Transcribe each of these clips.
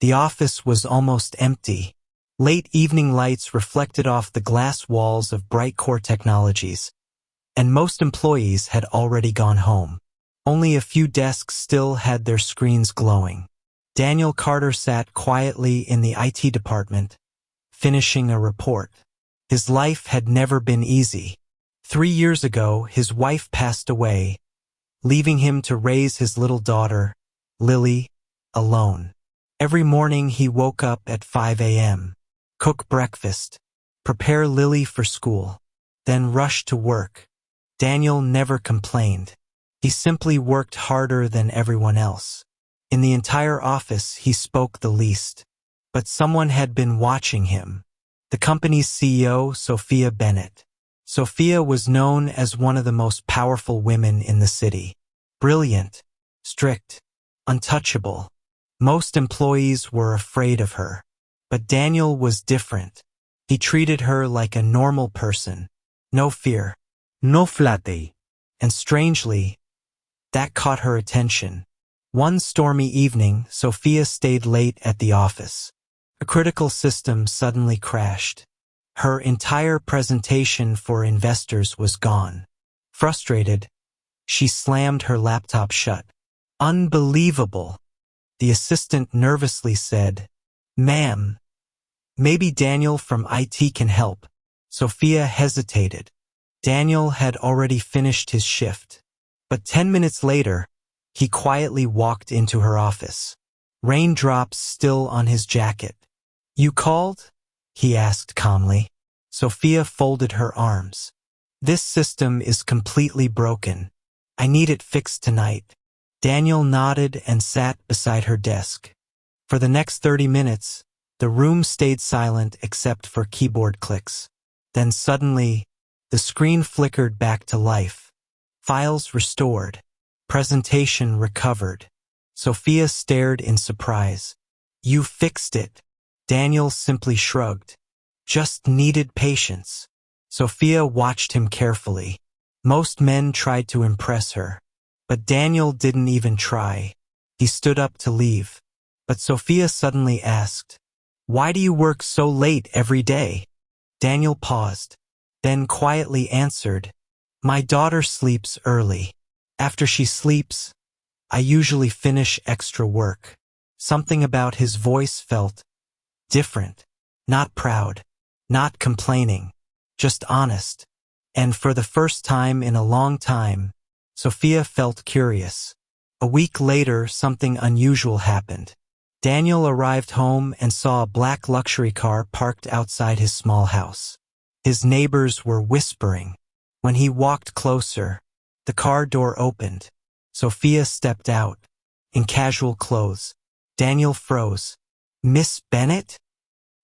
The office was almost empty. Late evening lights reflected off the glass walls of BrightCore Technologies, and most employees had already gone home. Only a few desks still had their screens glowing. Daniel Carter sat quietly in the IT department, finishing a report. His life had never been easy. 3 years ago, his wife passed away, leaving him to raise his little daughter, Lily, alone. Every morning he woke up at 5 a.m., cook breakfast, prepare Lily for school, then rush to work. Daniel never complained. He simply worked harder than everyone else. In the entire office, he spoke the least. But someone had been watching him. The company's CEO, Sophia Bennett. Sophia was known as one of the most powerful women in the city. Brilliant, strict, untouchable. Most employees were afraid of her. But Daniel was different. He treated her like a normal person. No fear. No flattery. And strangely, that caught her attention. One stormy evening, Sophia stayed late at the office. A critical system suddenly crashed. Her entire presentation for investors was gone. Frustrated, she slammed her laptop shut. Unbelievable. The assistant nervously said, "Ma'am, maybe Daniel from IT can help." Sophia hesitated. Daniel had already finished his shift. But 10 minutes later, he quietly walked into her office. Raindrops still on his jacket. "You called?" he asked calmly. Sophia folded her arms. "This system is completely broken. I need it fixed tonight." Daniel nodded and sat beside her desk. For the next 30 minutes, the room stayed silent except for keyboard clicks. Then suddenly, the screen flickered back to life. Files restored. Presentation recovered. Sophia stared in surprise. "You fixed it." Daniel simply shrugged. "Just needed patience." Sophia watched him carefully. Most men tried to impress her. But Daniel didn't even try. He stood up to leave. But Sophia suddenly asked, "Why do you work so late every day?" Daniel paused, then quietly answered, "My daughter sleeps early. After she sleeps, I usually finish extra work." Something about his voice felt different. Not proud, not complaining, just honest. And for the first time in a long time, Sophia felt curious. A week later, something unusual happened. Daniel arrived home and saw a black luxury car parked outside his small house. His neighbors were whispering. When he walked closer, the car door opened. Sophia stepped out, in casual clothes. Daniel froze. "Miss Bennett?"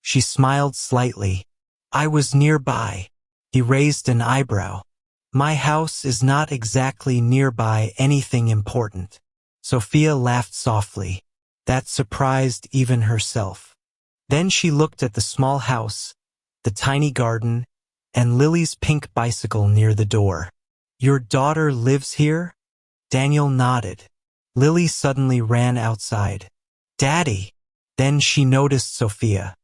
She smiled slightly. "I was nearby." He raised an eyebrow. "My house is not exactly nearby anything important." Sophia laughed softly. That surprised even herself. Then she looked at the small house, the tiny garden, and Lily's pink bicycle near the door. "Your daughter lives here?" Daniel nodded. Lily suddenly ran outside. "Daddy!" Then she noticed Sophia.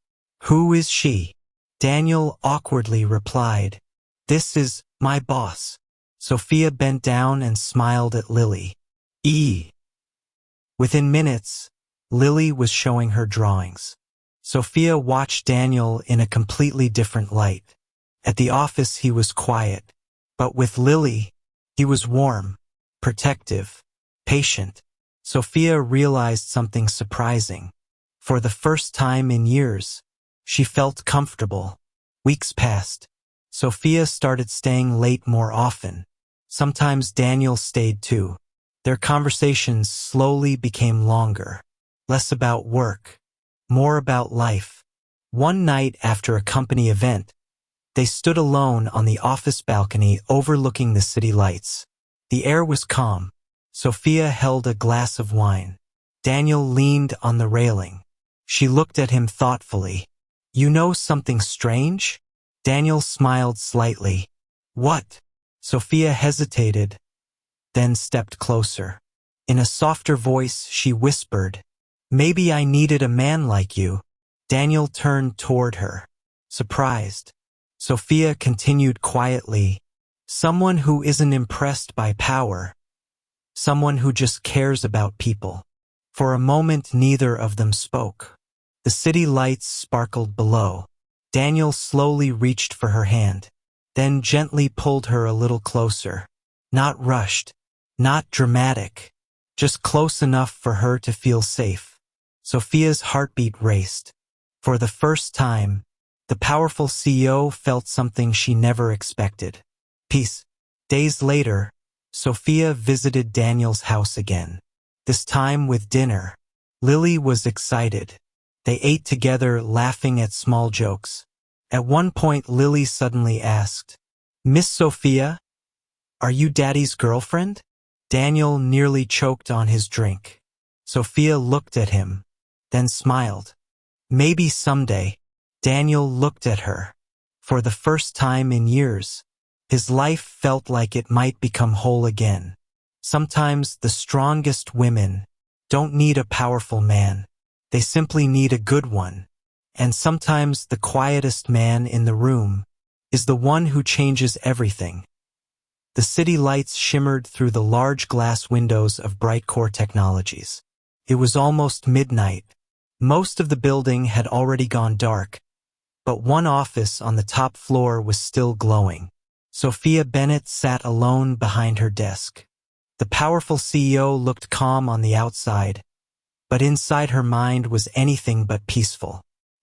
"Who is she?" Daniel awkwardly replied, "This is my boss." Sophia bent down and smiled at Lily. Within minutes, Lily was showing her drawings. Sophia watched Daniel in a completely different light. At the office he was quiet, but with Lily, he was warm, protective, patient. Sophia realized something surprising. For the first time in years, she felt comfortable. Weeks passed. Sophia started staying late more often. Sometimes Daniel stayed too. Their conversations slowly became longer. Less about work, more about life. One night after a company event, they stood alone on the office balcony overlooking the city lights. The air was calm. Sophia held a glass of wine. Daniel leaned on the railing. She looked at him thoughtfully. "You know something strange?" Daniel smiled slightly. "What?" Sophia hesitated, then stepped closer. In a softer voice, she whispered, Maybe I needed a man like you. Daniel turned toward her, surprised. Sophia continued quietly, someone who isn't impressed by power, someone who just cares about people. For a moment, neither of them spoke. The city lights sparkled below. Daniel slowly reached for her hand, then gently pulled her a little closer. Not rushed, not dramatic, just close enough for her to feel safe. Sophia's heartbeat raced. For the first time, the powerful CEO felt something she never expected. Peace. Days later, Sophia visited Daniel's house again, this time with dinner. Lily was excited. They ate together, laughing at small jokes. At one point, Lily suddenly asked, "Miss Sophia, are you Daddy's girlfriend?" Daniel nearly choked on his drink. Sophia looked at him, then smiled. Maybe someday. Daniel looked at her. For the first time in years, his life felt like it might become whole again. Sometimes the strongest women don't need a powerful man. They simply need a good one. And sometimes the quietest man in the room is the one who changes everything. The city lights shimmered through the large glass windows of BrightCore Technologies. It was almost midnight. Most of the building had already gone dark, but one office on the top floor was still glowing. Sophia Bennett sat alone behind her desk. The powerful CEO looked calm on the outside, but inside her mind was anything but peaceful.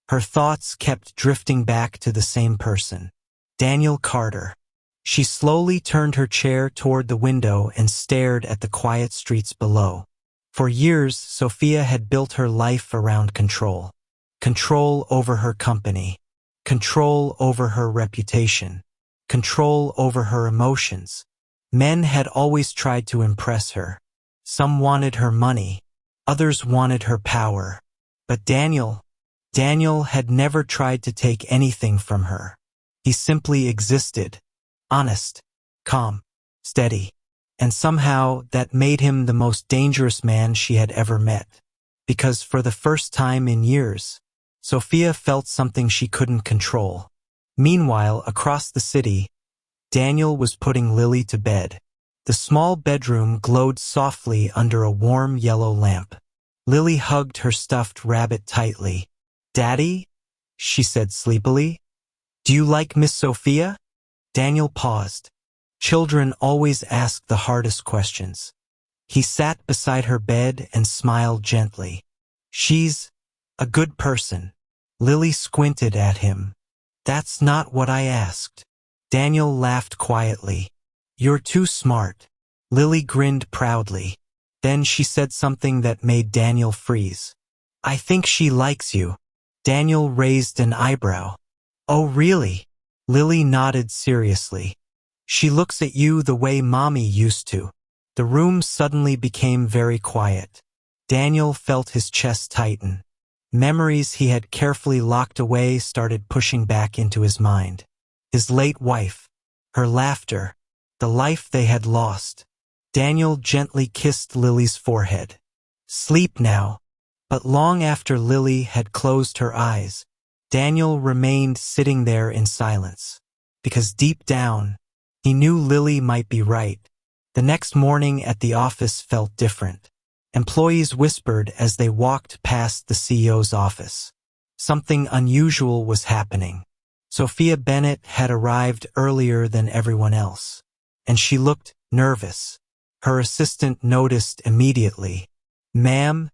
Her thoughts kept drifting back to the same person, Daniel Carter. She slowly turned her chair toward the window and stared at the quiet streets below. For years, Sophia had built her life around control. Control over her company, control over her reputation, control over her emotions. Men had always tried to impress her. Some wanted her money, others wanted her power. But Daniel had never tried to take anything from her. He simply existed, honest, calm, steady. And somehow that made him the most dangerous man she had ever met. Because for the first time in years, Sophia felt something she couldn't control. Meanwhile, across the city, Daniel was putting Lily to bed. The small bedroom glowed softly under a warm yellow lamp. Lily hugged her stuffed rabbit tightly. "Daddy?" she said sleepily. "Do you like Miss Sophia?" Daniel paused. Children always ask the hardest questions. He sat beside her bed and smiled gently. "She's a good person." Lily squinted at him. "That's not what I asked." Daniel laughed quietly. "You're too smart." Lily grinned proudly. Then she said something that made Daniel freeze. "I think she likes you." Daniel raised an eyebrow. "Oh, really?" Lily nodded seriously. "She looks at you the way Mommy used to." The room suddenly became very quiet. Daniel felt his chest tighten. Memories he had carefully locked away started pushing back into his mind. His late wife, her laughter, the life they had lost. Daniel gently kissed Lily's forehead. "Sleep now." But long after Lily had closed her eyes, Daniel remained sitting there in silence. Because deep down, he knew Lily might be right. The next morning at the office felt different. Employees whispered as they walked past the CEO's office. Something unusual was happening. Sophia Bennett had arrived earlier than everyone else, and she looked nervous. Her assistant noticed immediately. "Ma'am,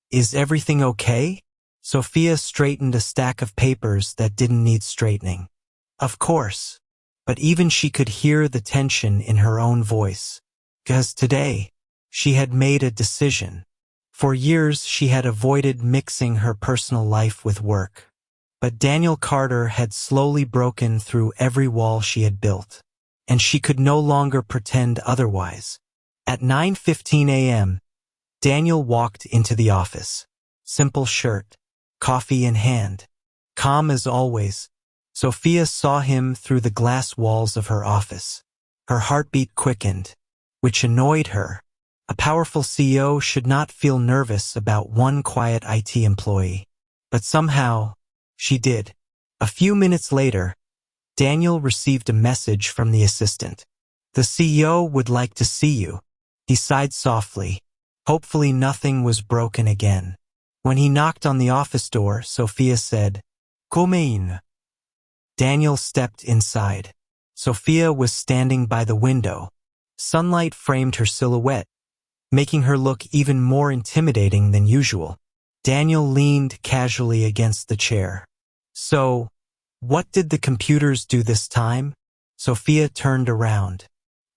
is everything okay?" Sophia straightened a stack of papers that didn't need straightening. Of course. But even she could hear the tension in her own voice. Because today, she had made a decision. For years, she had avoided mixing her personal life with work. But Daniel Carter had slowly broken through every wall she had built. And she could no longer pretend otherwise. At 9:15 a.m., Daniel walked into the office. Simple shirt, coffee in hand. Calm as always, Sophia saw him through the glass walls of her office. Her heartbeat quickened, which annoyed her. A powerful CEO should not feel nervous about one quiet IT employee. But somehow, she did. A few minutes later, Daniel received a message from the assistant. The CEO would like to see you. He sighed softly. Hopefully nothing was broken again. When he knocked on the office door, Sophia said, "Come in." Daniel stepped inside. Sophia was standing by the window. Sunlight framed her silhouette, making her look even more intimidating than usual. Daniel leaned casually against the chair. "So, what did the computers do this time?" Sophia turned around.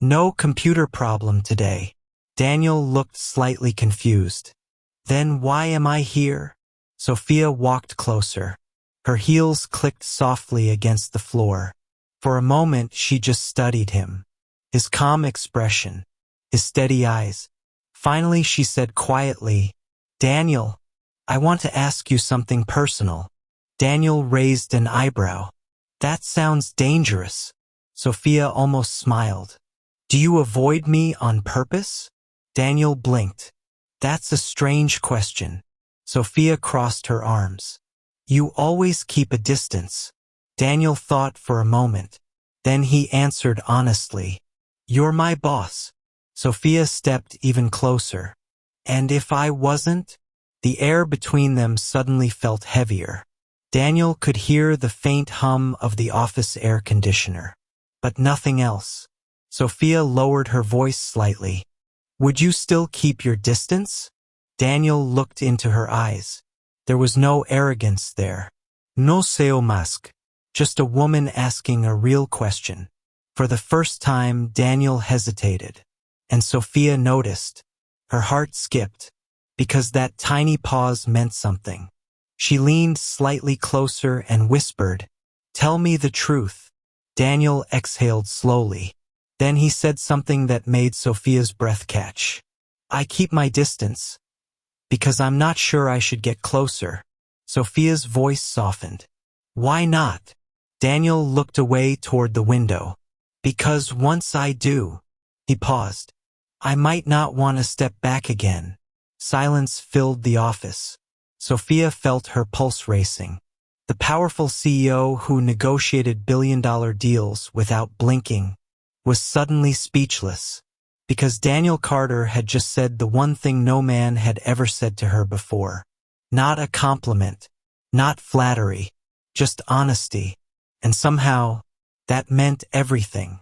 "No computer problem today." Daniel looked slightly confused. "Then why am I here?" Sophia walked closer. Her heels clicked softly against the floor. For a moment, she just studied him. His calm expression, his steady eyes. Finally, she said quietly, "Daniel, I want to ask you something personal." Daniel raised an eyebrow. "That sounds dangerous." Sophia almost smiled. "Do you avoid me on purpose?" Daniel blinked. "That's a strange question." Sophia crossed her arms. "You always keep a distance." Daniel thought for a moment. Then he answered honestly, "You're my boss." Sophia stepped even closer. "And if I wasn't?" The air between them suddenly felt heavier. Daniel could hear the faint hum of the office air conditioner, but nothing else. Sophia lowered her voice slightly. "Would you still keep your distance?" Daniel looked into her eyes. There was no arrogance there. No seo mask. Just a woman asking a real question. For the first time, Daniel hesitated. And Sophia noticed. Her heart skipped, because that tiny pause meant something. She leaned slightly closer and whispered, "Tell me the truth." Daniel exhaled slowly. Then he said something that made Sophia's breath catch. "I keep my distance, because I'm not sure I should get closer." Sophia's voice softened. "Why not?" Daniel looked away toward the window. "Because once I do," he paused, "I might not want to step back again." Silence filled the office. Sophia felt her pulse racing. The powerful CEO who negotiated billion-dollar deals without blinking was suddenly speechless, because Daniel Carter had just said the one thing no man had ever said to her before. Not a compliment, not flattery, just honesty. And somehow, that meant everything.